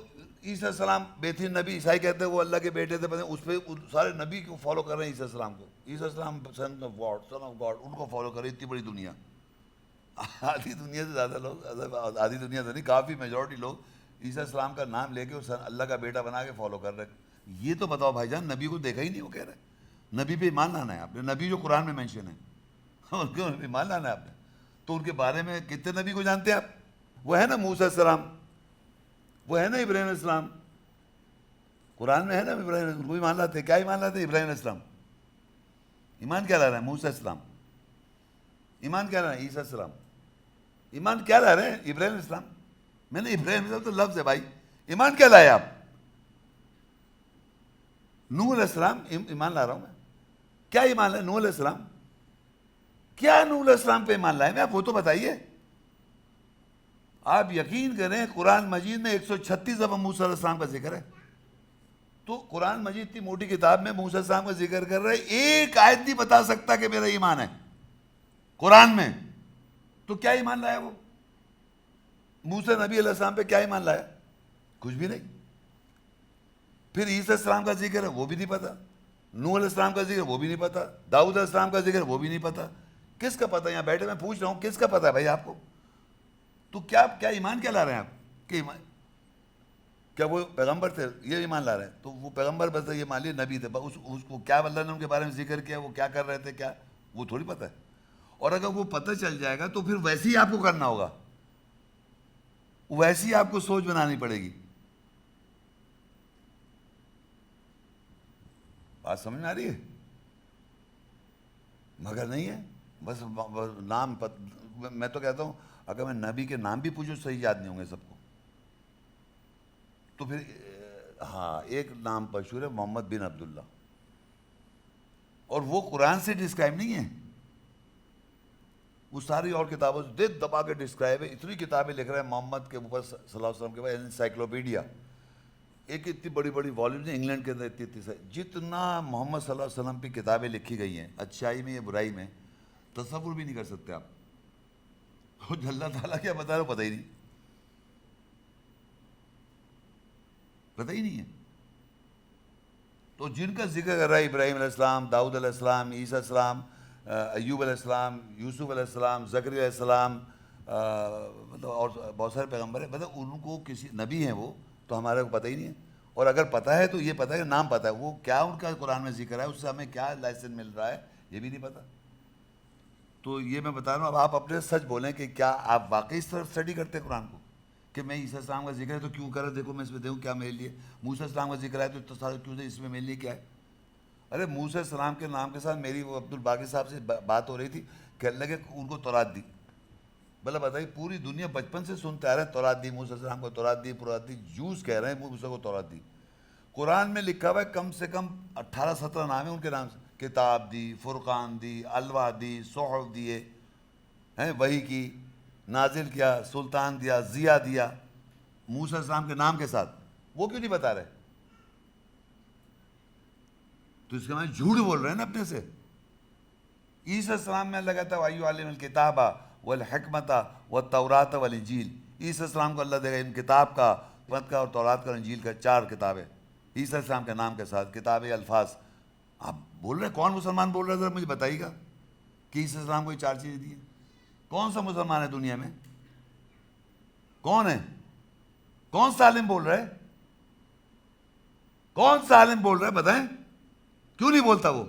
Speaker 1: عیسیٰ السلام بیتھی نبی، عیسائی کہتے ہیں وہ اللہ کے بیٹے تھے، اس پہ سارے نبی کو فالو کر رہے ہیں عیسیٰ السلام کو. عیسیٰ السلام سن آف گاڈ، ان کو فالو کر رہے. اتنی بڑی دنیا، آدھی دنیا سے زیادہ لوگ، آدھی دنیا سے نہیں، کافی میجورٹی لوگ عیسیٰ السلام کا نام لے کے اللہ کا بیٹا بنا کے فالو کر رہے. یہ تو بتاؤ بھائی جان، نبی کو دیکھا ہی نہیں. وہ کہہ رہے نبی پہ ایمان لانا ہے آپ نے، نبی جو قرآن میں مینشن ہے ان کو ایمان لانا ہے آپ نے. تو ان کے بارے میں کتنے نبی کو جانتے ہیں آپ؟ وہ ہے نا موسیٰ السلام، وہ ہے نا ابراہیم علیہ السلام، قرآن میں ہے نا ابراہیم، ان کو ایمان لاتے ہیں. کیا ایمان لاتے ہیں؟ ابراہیم علیہ السلام. ایمان کیا لا رہے ہیں؟ موسیٰ السلام. ایمان کیا لا رہے ہیں؟ عیسیٰ السلام. ایمان کیا لا رہے ہیں؟ ابراہیم علیہ السلام. میں نے ابراہیم علیہ السلام تو لفظ ہے بھائی، ایمان کیا لائے آپ؟ نوح علیہ السلام ایمان لا رہا ہوں میں. کیا ایمان لائے؟ نوح علیہ السلام. کیا نوح علیہ السلام پہ ایمان لائے؟ میں آپ وہ تو بتائیے. آپ یقین کریں قرآن مجید میں 136 دفعہ موسیٰ علیہ السلام کا ذکر ہے. تو قرآن مجید کی موٹی کتاب میں موسیٰ علیہ السلام کا ذکر کر رہے، ایک آیت نہیں بتا سکتا کہ میرا ایمان ہے قرآن میں. تو کیا ایمان لایا وہ؟ موسیٰ نبی علیہ السلام پہ کیا ایمان لایا؟ کچھ بھی نہیں. پھر عیسیٰ السلام کا ذکر ہے وہ بھی نہیں پتا، نوح علیہ السلام کا ذکر وہ بھی نہیں پتا، داؤد علیہ السلام کا ذکر وہ بھی نہیں پتا. کس کا پتا؟ یہاں بیٹھے میں پوچھ رہا ہوں کس کا پتا ہے بھائی آپ کو؟ تو کیا ایمان کیا لا رہے ہیں آپ؟ کہ ایمان کیا وہ پیغمبر تھے یہ ایمان لا رہے ہیں؟ تو وہ پیغمبر بس یہ مان لیے نبی تھے، اس کو کیا اللہ نے ان کے بارے میں ذکر کیا، وہ کیا کر رہے تھے، کیا وہ تھوڑی پتہ ہے. اور اگر وہ پتہ چل جائے گا تو پھر ویسے ہی آپ کو کرنا ہوگا، ویسے ہی آپ کو سوچ بنانی پڑے گی. بات سمجھ میں آ رہی ہے؟ مگر نہیں ہے. بس نام میں تو کہتا ہوں اگر میں نبی کے نام بھی پوچھوں صحیح یاد نہیں ہوں گے سب کو. تو پھر ہاں ایک نام مشہور ہے محمد بن عبداللہ, اور وہ قرآن سے ڈسکرائب نہیں ہے, وہ ساری اور کتابوں سے دل دبا کے ڈسکرائب ہے. اتنی کتابیں لکھ رہے ہیں محمد کے اوپر صلی اللہ علیہ وسلم کے بعد, انسائکلوپیڈیا, ایک اتنی بڑی بڑی والیومز ہیں انگلینڈ کے اندر اتنی سے. جتنا محمد صلی اللہ علیہ وسلم پہ کتابیں لکھی گئی ہیں اچھائی میں یا برائی میں, تصور بھی نہیں کر سکتے آپ. اللہ تعالیٰ کیا بتا رہا پتہ ہی نہیں, پتہ ہی نہیں ہے. تو جن کا ذکر کر رہا ہے ابراہیم علیہ السلام, داؤد علیہ السلام, عیسیٰ علیہ السلام, ایوب علیہ السلام, یوسف علیہ السلام, زکریا علیہ السلام, مطلب اور بہت سارے پیغمبر ہیں, مطلب ان کو کسی نبی ہیں وہ, تو ہمارے کو پتہ ہی نہیں ہے. اور اگر پتہ ہے تو یہ پتہ ہے کہ نام پتہ ہے, وہ کیا ان کا قرآن میں ذکر ہے, اس سے ہمیں کیا لائسنس مل رہا ہے یہ بھی نہیں پتہ. تو یہ میں بتا رہا ہوں, اب آپ اپنے سچ بولیں کہ کیا آپ واقعی اس طرف اسٹڈی کرتے ہیں قرآن کو, کہ میں عیسیٰ السلام کا ذکر ہے تو کیوں کرا, دیکھو میں اس میں دیکھوں کیا میرے لیے. موسیٰ السلام کا ذکر ہے تو کیوں سے اس میں میرے لیے کیا ہے. ارے موسیٰ السلام کے نام کے ساتھ میری وہ عبد الباقی صاحب سے بات ہو رہی تھی کہ اللہ کے ان کو تورات دی. بھلا بتائیے پوری دنیا بچپن سے سنتے آ رہے ہیں تورات دی, موسیٰ السلام کو تورات دی, پرات دی. جوز کہہ رہے ہیں موسیٰ کو تورات دی. قرآن میں لکھا ہوا ہے کم سے کم 18-17 نام ہیں ان کے نام سے. کتاب دی, فرقان دی, الوا دی, صحف دیے ہیں, وحی کی, نازل کیا, سلطان دیا, ضیاء دیا, موسیٰ السلام کے نام کے ساتھ. وہ کیوں نہیں بتا رہے؟ تو اس کے معنی جھوٹ بول رہے ہیں نا اپنے سے. عیسیٰ السلام میں اللہ کہتا ہے وَيُعَلِّمُ الْكِتَابَ وَالْحِكْمَةَ وَالتَّوْرَاةَ وَالْإِنْجِيلَ. عیسیٰ السلام کو اللہ دے گا علم کتاب کا, حکمت کا, اور تورات کا اور انجیل کا, 4 کتابیں عیسیٰ السلام کے نام کے ساتھ. کتاب الفاظ. آپ بول رہے ہیں کون مسلمان بول رہا ہے, ذرا مجھے بتائیے گا کہ عیسیٰ السلام کو یہ 4 چیزیں دی ہیں. کون سا مسلمان ہے دنیا میں, کون ہے, کون سا عالم بول رہا ہے, کون سا عالم بول رہا ہے بتائیں. کیوں نہیں بولتا وہ,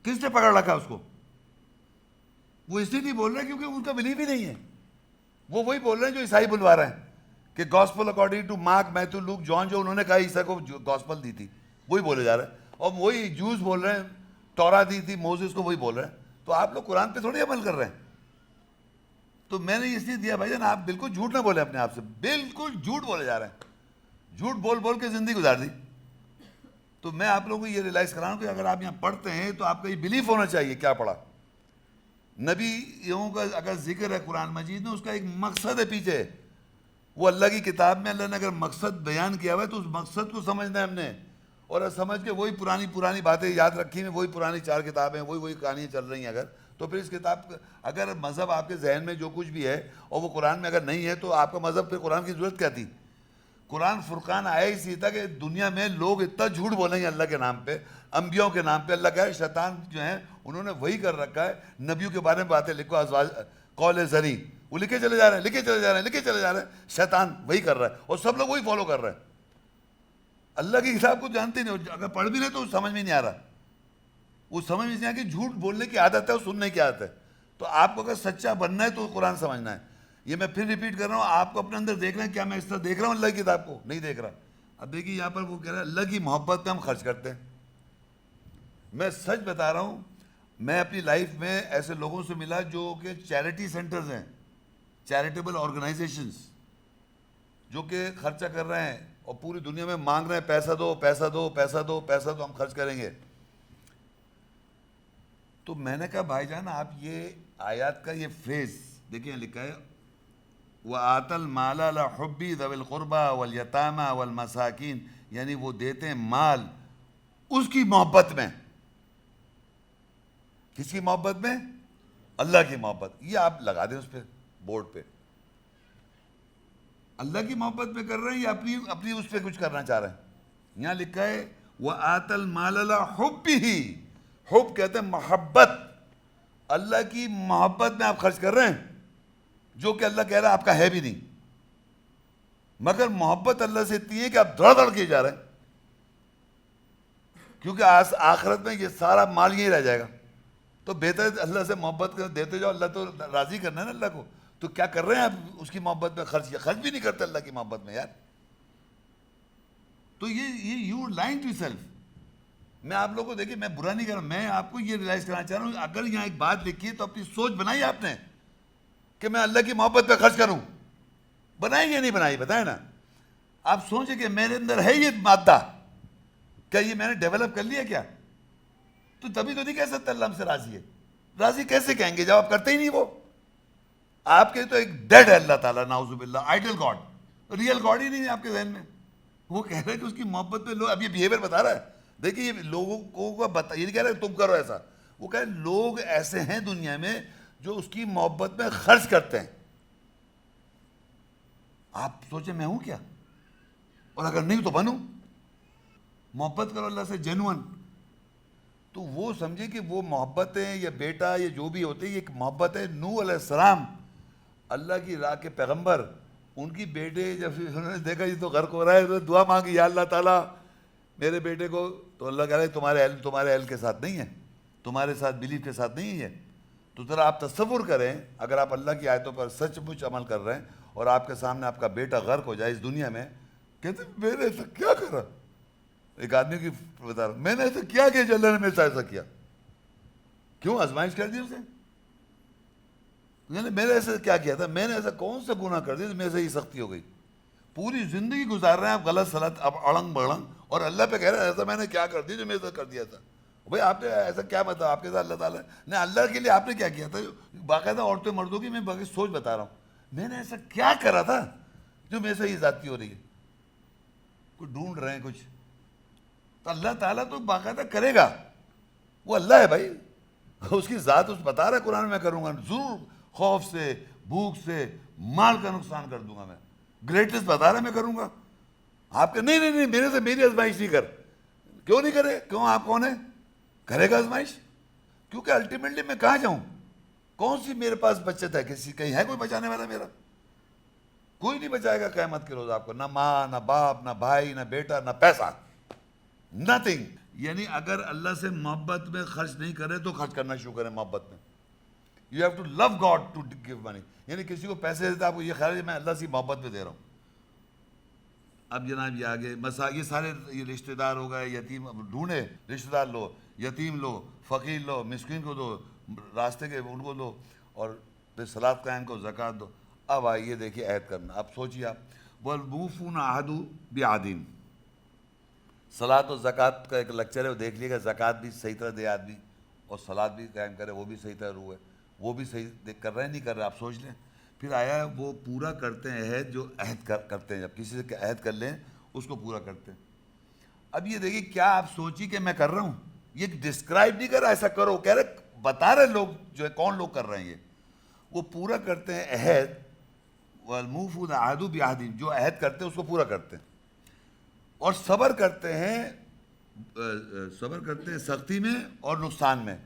Speaker 1: کس نے پکڑ رکھا اس کو؟ وہ اس لیے نہیں بول رہے کیونکہ ان کا بلیف ہی نہیں ہے. وہ وہی بول رہے ہیں جو عیسائی بلوا رہے ہیں کہ gospel according to Mark, Matthew, Luke, John, جو انہوں نے کہا عیسیٰ کو گاسپل دی تھی وہی بولے جا رہے ہیں. اور وہی جوز بول رہے ہیں تورات دی تھی موسیٰ کو, وہی بول رہے ہیں. تو آپ لوگ قرآن پہ تھوڑی عمل کر رہے ہیں. تو میں نے اس لیے دیا بھائی جان, آپ بالکل جھوٹ نہ بولیں اپنے آپ سے, بالکل جھوٹ بولے جا رہے ہیں, جھوٹ بول بول کے زندگی گزار دی. تو میں آپ لوگوں کو یہ ریلائز کرا ہوں کہ اگر آپ یہاں پڑھتے ہیں تو آپ کا یہ بلیف ہونا چاہیے کیا پڑھا. نبیوں کا اگر ذکر ہے قرآن مجید میں, اس کا ایک مقصد ہے پیچھے. وہ اللہ کی کتاب میں اللہ نے اگر مقصد بیان کیا ہوا ہے تو اس مقصد کو سمجھنا ہے ہم نے, اور سمجھ کے وہی پرانی باتیں یاد رکھی ہیں, وہی پرانی 4 کتابیں, وہی کہانیاں چل رہی ہیں. تو پھر اس کتاب اگر مذہب آپ کے ذہن میں جو کچھ بھی ہے اور وہ قرآن میں اگر نہیں ہے تو آپ کا مذہب پہ قرآن کی ضرورت کیا تھی. قرآن فرقان آیا اس لیے تھا کہ دنیا میں لوگ اتنا جھوٹ بولیں گے اللہ کے نام پہ, انبیاءوں کے نام پہ. اللہ کا ہے شیطان جو ہیں انہوں نے وہی کر رکھا ہے, نبیوں کے بارے میں باتیں لکھو, قول زری, وہ لکھے چلے جا رہے ہیں. شیطان وہی کر رہا ہے اور سب لوگ وہی فالو کر رہے ہیں. اللہ کی کتاب کو جانتے نہیں, اگر پڑھ بھی رہے تو سمجھ میں نہیں آ رہا. وہ سمجھ میں نہیں آ کہ جھوٹ بولنے کی عادت ہے اور سننے کی عادت ہے. تو آپ کو اگر سچا بننا ہے تو قرآن سمجھنا ہے. یہ میں پھر ریپیٹ کر رہا ہوں, آپ کو اپنے اندر دیکھ رہے ہیں کیا میں اس طرح دیکھ رہا ہوں اللہ کی کتاب کو؟ نہیں دیکھ رہا. اب دیکھیے یہاں پر وہ کہہ رہا ہے اللہ کی محبت پہ ہم خرچ کرتے ہیں. میں سچ بتا رہا ہوں, میں اپنی لائف میں ایسے لوگوں سے ملا جو کہ چیریٹی سینٹرز ہیں, چیریٹیبل آرگنائزیشنز, جو کہ خرچہ کر رہے ہیں اور پوری دنیا میں مانگ رہے ہیں پیسہ دو, پیسہ دو, پیسہ دو, پیسہ دو, ہم خرچ کریں گے. تو میں نے کہا بھائی جان آپ یہ آیات کا یہ فریز دیکھیں, لکھا ہے وَآتَ الْمَالَ عَلَىٰ حُبِّ ذَوِي الْقُرْبَىٰ وَالْيَتَامَىٰ وَالْمَسَاكِينِ, یعنی وہ دیتے ہیں مال اس کی محبت میں. کس کی محبت میں؟ اللہ کی محبت. یہ آپ لگا دیں اس پہ بورڈ پہ, اللہ کی محبت پہ کر رہے ہیں یا اپنی اس پہ کچھ کرنا چاہ رہے ہیں. یہاں لکھا ہے وَآتَ الْمَالَ عَلَىٰ حُبِّهِ, حب کہتے ہیں محبت, اللہ کی محبت میں آپ خرچ کر رہے ہیں, جو کہ اللہ کہہ رہا ہے آپ کا ہے بھی نہیں. مگر محبت اللہ سے اتنی ہے کہ آپ دھڑ دھڑ کیے جا رہے ہیں, کیونکہ آخرت میں یہ سارا مال یہی رہ جائے گا. تو بہتر ہے اللہ سے محبت دیتے جاؤ, اللہ تو راضی کرنا ہے نا اللہ کو. تو کیا کر رہے ہیں آپ اس کی محبت میں خرچ بھی نہیں کرتے اللہ کی محبت میں یار. تو یہ یو لائنگ ٹو سیلف. میں آپ لوگوں کو دیکھیے، میں برا نہیں کر رہا، میں آپ کو یہ ریلائز کرنا چاہ رہا ہوں، اگر یہاں ایک بات لکھی ہے تو اپنی سوچ بنائی آپ نے کہ میں اللہ کی محبت پہ خرچ کروں. بنائی یا نہیں بنائی؟ بتائیں نا. آپ سوچیں کہ میرے اندر ہے یہ مادہ، کیا یہ میں نے ڈیولپ کر لیا کیا؟ تو تبھی تو نہیں کہہ سکتے اللہ ہم سے راضی ہے. راضی کیسے کہیں گے جب آپ کرتے ہی نہیں؟ وہ آپ کے تو ایک ڈیڈ ہے اللہ تعالیٰ، نعوذ باللہ، آئیڈل گاڈ. ریئل گاڈ ہی نہیں ہے آپ کے ذہن میں. وہ کہہ رہے ہیں کہ اس کی محبت پہ لوگ، اب یہ بیہیویئر بتا رہا ہے. دیکھیے یہ لوگوں کو بتا، یہ نہیں کہہ رہے تم کرو ایسا. وہ کہہ رہے لوگ ایسے ہیں دنیا میں جو اس کی محبت میں خرچ کرتے ہیں. آپ سوچیں میں ہوں کیا؟ اور اگر نہیں تو بنوں. محبت کرو اللہ سے جینون. تو وہ سمجھے کہ وہ محبتیں یا بیٹا یا جو بھی ہوتے ہیں، یہ ایک محبت ہے. نوح علیہ السلام اللہ کی راہ کے پیغمبر، ان کی بیٹے جب انہوں نے دیکھا یہ تو غرق ہو رہا ہے تو دعا مانگی، یا اللہ تعالیٰ میرے بیٹے کو. تو اللہ کہہ رہے تمہارے علم کے ساتھ نہیں ہے، تمہارے ساتھ بلیف کے ساتھ نہیں ہے. تو ذرا آپ تصور کریں اگر آپ اللہ کی آیتوں پر سچ مچ عمل کر رہے ہیں اور آپ کے سامنے آپ کا بیٹا غرق ہو جائے اس دنیا میں، کہتے میں نے ایسا کیا کرا؟ ایک آدمی کی بتا رہا، میں نے ایسا کیا جو اللہ نے میرے ساتھ ایسا کیا؟ کیوں آزمائش کر دی اسے؟ میں نے ایسا کیا کیا تھا؟ میں نے ایسا کون سا گناہ کر دیا میرے سے یہ سختی ہو گئی؟ پوری زندگی گزار رہے ہیں آپ غلط سلط، اب اڑنگ بڑنگ، اور اللہ پہ کہہ رہے ہیں ایسا میں نے کیا کر دیا جو میرے ساتھ کر دیا تھا. بھائی آپ نے ایسا کیا مطلب آپ کے ساتھ اللہ تعالیٰ نے، اللہ کے لیے آپ نے کیا کیا تھا؟ باقاعدہ عورتیں مردوں کی میں باقی سوچ بتا رہا ہوں. میں نے ایسا کیا کرا تھا جو میرے سے یہ ذاتی ہو رہی ہے؟ کچھ ڈھونڈ رہے ہیں کچھ. تو اللہ تعالیٰ تو باقاعدہ کرے گا. وہ اللہ ہے بھائی، اس کی ذات اس بتا رہا ہے قرآن میں کروں گا ضرور. خوف سے، بھوک سے، مال کا نقصان کر دوں گا میں. گریٹنس بتا رہا ہے میں کروں گا. آپ کہ نہیں میرے سے میری آزمائش نہیں کر. کیوں نہیں کرے؟ کیوں؟ آپ کون ہیں؟ کرے گا آزمائش. کیونکہ الٹیمیٹلی میں کہاں جاؤں؟ کون سی میرے پاس بچت ہے؟ کہیں ہے کوئی بچانے والا میرا؟ کوئی نہیں بچائے گا قیامت کے روز آپ کو. نہ ماں، نہ باپ، نہ بھائی، نہ بیٹا، نہ پیسہ، نتھنگ. یعنی اگر اللہ سے محبت میں خرچ نہیں کرے تو خرچ کرنا شروع کریں محبت میں. You have to love God to give money. یعنی کسی کو پیسے دیتے آپ کو یہ خیال ہے میں اللہ سے محبت میں دے رہا ہوں. اب جناب یہ آگے یہ سارے یہ رشتہ دار ہو گئے، یتیم ڈھونڈے، رشتہ دار لو، یتیم لو، فقیر لو، مسکین کو دو، راستے کے ان کو دو، اور پھر صلاۃ قائم کو، زکوٰۃ دو. اب آئیے دیکھیے عہد کرنا. اب سوچیے آپ، وَالْمُوفُونَ عَهْدُ بِعَهْدِهِمْ. صلاۃ و زکوٰۃ کا ایک لیکچر ہے، وہ دیکھ لیے گا. زکوٰۃ بھی صحیح طرح دے آدمی اور صلاۃ بھی قائم کرے، وہ بھی صحیح طرح روح ہے، وہ بھی صحیح کر رہے ہیں نہیں کر رہے آپ سوچ لیں. پھر آیا وہ پورا کرتے ہیں عہد جو عہد کرتے ہیں، جب کسی سے عہد کر لیں اس کو پورا کرتے ہیں. اب یہ دیکھیے کیا آپ سوچی کہ میں کر رہا ہوں، یہ ڈسکرائب نہیں کر رہا ایسا کرو، کہہ رہے بتا رہے لوگ جو ہے کون لوگ کر رہے ہیں. یہ وہ پورا کرتے ہیں عہد. وَالْمُوفُونَ عَهْدُ بِعَهْدِهِمْ، جو عہد کرتے ہیں اس کو پورا کرتے ہیں. اور صبر کرتے ہیں سختی میں اور نقصان میں.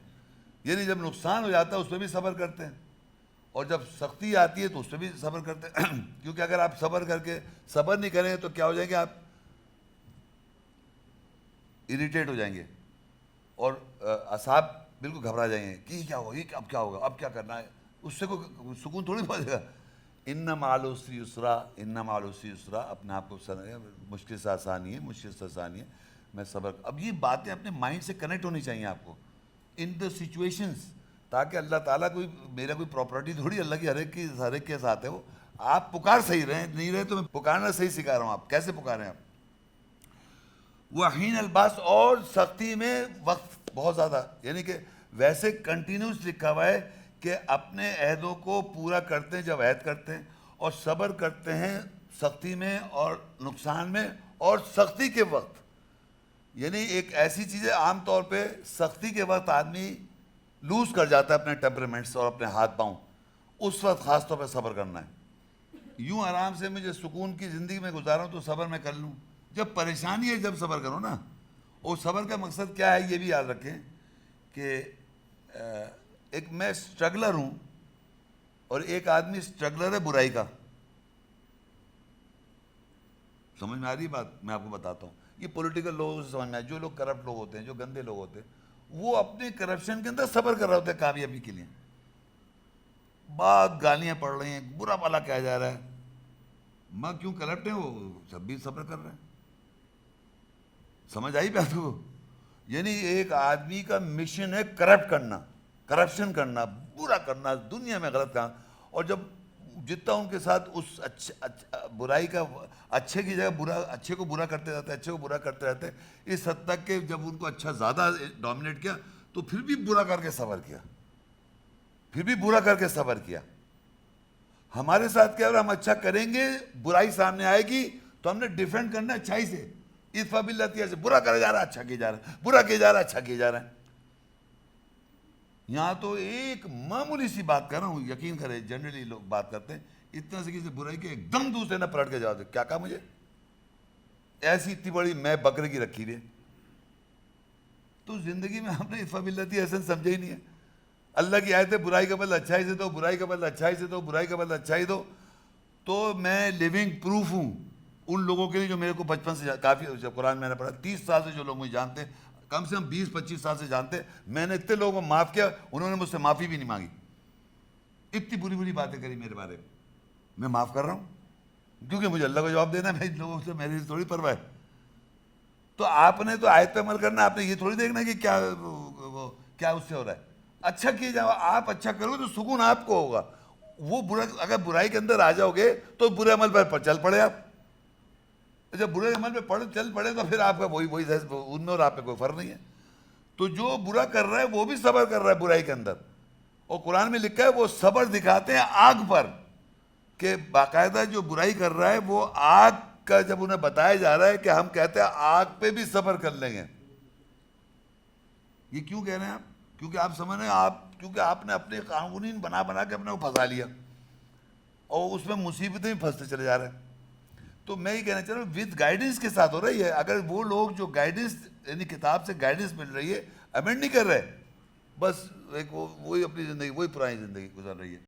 Speaker 1: یعنی جب نقصان ہو جاتا ہے اس پہ بھی صبر کرتے ہیں، اور جب سختی آتی ہے تو اس پہ بھی صبر کرتے ہیں. کیونکہ اگر آپ صبر کر کے صبر نہیں کریں تو کیا ہو جائیں گے؟ آپ اریٹیٹ ہو جائیں گے اور اعصاب بالکل گھبرا جائیں گے کہ یہ کیا ہوگا، یہ اب کیا ہوگا، اب کیا کرنا ہے. اس سے کوئی سکون تھوڑی پہنچے گا. ان مع العسر یسرا، ان مع العسر یسرا. اپنے آپ کو مشکل سے آسانی ہے، مشکل سے آسانی ہے، میں صبر. اب یہ باتیں اپنے مائنڈ سے کنیکٹ ہونی چاہیے آپ کو ان دا سچویشنز، تاکہ اللہ تعالیٰ میرا کوئی پراپرٹی تھوڑی، اللہ کی ہر ایک کے ساتھ ہے. وہ آپ پکار صحیح رہے نہیں رہے تو میں پکارنا صحیح سکھا رہا ہوں. آپ کیسے پکاریں آپ؟ وحین الباس، اور سختی میں وقت بہت زیادہ. یعنی کہ ویسے کنٹینیوس لکھا ہوا ہے کہ اپنے عہدوں کو پورا کرتے ہیں جب عہد کرتے ہیں، اور صبر کرتے ہیں سختی میں اور نقصان میں اور سختی کے وقت. یعنی ایک ایسی چیز ہے عام طور پہ سختی کے وقت آدمی لوز کر جاتا ہے اپنے ٹیمپرمنٹس اور اپنے ہاتھ پاؤں. اس وقت خاص طور پہ صبر کرنا ہے. یوں آرام سے مجھے سکون کی زندگی میں گزارا ہوں تو صبر میں کر لوں. جب پریشانی ہے جب صبر کرو نا. اور صبر کا مقصد کیا ہے یہ بھی یاد رکھیں کہ ایک میں اسٹرگلر ہوں اور ایک آدمی اسٹرگلر ہے برائی کا. سمجھ میں آ رہی بات؟ میں آپ کو بتاتا ہوں. یہ پولیٹیکل لوگوں سے سمجھ میں آئے، جو لوگ کرپٹ لوگ ہوتے ہیں، جو گندے لوگ ہوتے ہیں، وہ اپنے کرپشن کے اندر صبر کر رہے ہوتے ہیں کامیابی کے لیے. بات گالیاں پڑ رہی ہیں، برا بھلا کہا جا رہا ہے، ماں کیوں کرپٹ ہیں وہ سب بھی صبر کر رہے ہیں. سمجھ آئی بات کو؟ یعنی ایک آدمی کا مشن ہے کرپٹ کرنا، کرپشن کرنا، برا کرنا، دنیا میں غلط کام. اور جب جتنا ان کے ساتھ اس برائی کا اچھے کی جگہ برا، اچھے کو برا کرتے رہتے، اچھے کو برا کرتے رہتے، اس حد تک کہ جب ان کو اچھا زیادہ ڈومینیٹ کیا تو پھر بھی برا کر کے صبر کیا، پھر بھی برا کر کے صبر کیا. ہمارے ساتھ کیا، اگر ہم اچھا کریں گے برائی سامنے آئے گی تو ہم نے ڈیفینڈ کرنا ہے اچھائی سے. ادفع باللتی سے برا کرا جا رہا ہے اچھا کیا جا رہا ہے، برا کیا جا رہا ہے اچھا کیا جا رہا ہے. یہاں تو ایک معمولی سی بات کر رہا ہوں، یقین کرے جنرلی لوگ بات کرتے ہیں اتنا سے کسی برائی کے ایک دم دوسرے نے پلٹ کے جواب دے. کیا کہا مجھے؟ ایسی اتنی بڑی میں بکرے کی رکھی ہوئی. تو زندگی میں ہم نے ادفع باللتی احسن سمجھے ہی نہیں ہے. اللہ کی آیت ہے برائی کا بدلہ اچھائی سے دو، برائی کا بدلہ اچھائی سے دو، برائی کا بدلہ اچھائی دو. تو میں لیونگ پروف ہوں ان لوگوں کے لیے جو میرے کو بچپن سے کافی جب قرآن میں نے پڑھا 30 سال سے جو لوگ مجھے جانتے ہیں، کم سے کم 20-25 سال سے جانتے ہیں، میں نے اتنے لوگوں کو معاف کیا، انہوں نے مجھ سے معافی بھی نہیں مانگی. اتنی بری بری باتیں کری میرے بارے میں معاف کر رہا ہوں کیونکہ مجھے اللہ کو جواب دینا ہے. میں ان لوگوں سے میری تھوڑی پرواہ ہے. تو آپ نے تو آیت پہ عمل کرنا، آپ نے یہ تھوڑی دیکھنا کہ کیا اس سے ہو رہا ہے. اچھا کیے جاؤ، آپ اچھا کرو تو سکون آپ کو ہوگا. وہ برا اگر برائی کے اندر آ جاؤ گے تو برے عمل پر چل پڑے آپ. جب برے عمل پہ چل پڑے تو پھر آپ کا وہی ان میں اور آپ میں کوئی فرق نہیں ہے. تو جو برا کر رہا ہے وہ بھی صبر کر رہا ہے برائی کے اندر. اور قرآن میں لکھا ہے وہ صبر دکھاتے ہیں آگ پر، کہ باقاعدہ جو برائی کر رہا ہے وہ آگ کا جب انہیں بتایا جا رہا ہے کہ ہم کہتے ہیں آگ پہ بھی صبر کر لیں گے. یہ کیوں کہہ رہے ہیں آپ؟ کیونکہ آپ سمجھ رہے ہیں کیونکہ آپ نے اپنے قانون بنا کے اپنے کو پھنسا لیا اور اس میں مصیبتیں بھی پھنستے چلے جا رہے ہیں. تو میں یہ کہنا چاہ رہا ہوں ود گائیڈنس کے ساتھ ہو رہی ہے. اگر وہ لوگ جو گائیڈنس یعنی کتاب سے گائیڈنس مل رہی ہے، امینڈ نہیں کر رہے، بس ایک وہی اپنی زندگی، وہی پرانی زندگی گزر رہی ہے.